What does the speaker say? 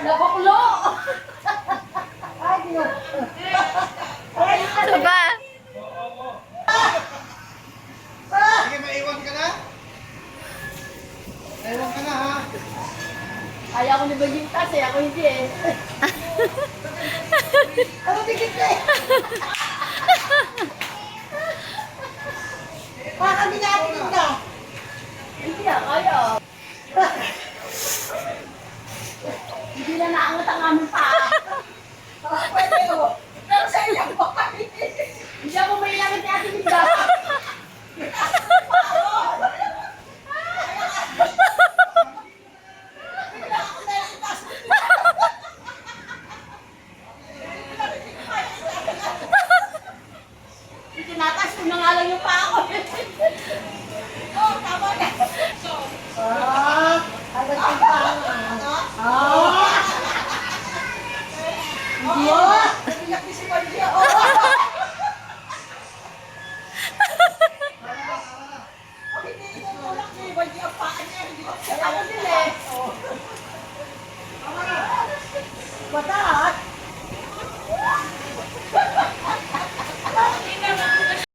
Nabuklo! Ano ba? Sige, maiwan ka na? Maiwan ka na, ha? Ayaw ko ni Baging Tas eh, ako hindi eh. Ano tigit na eh? Baka binatin ka. Hindi ah, kaya. Hindi na naangat ang aming paa. Pwede o. Pero sa iyo po. Hindi ako may langit ni Ate Linda. Tinatas ko na nga lang yung paa ko. Oh, tama na. Agad ang paa. Hindi yan. Nabiyak ni si Maria. Hindi inutulak ni Maria ang paa niya. Hindi ko siya tawag nila eh. Bata ha?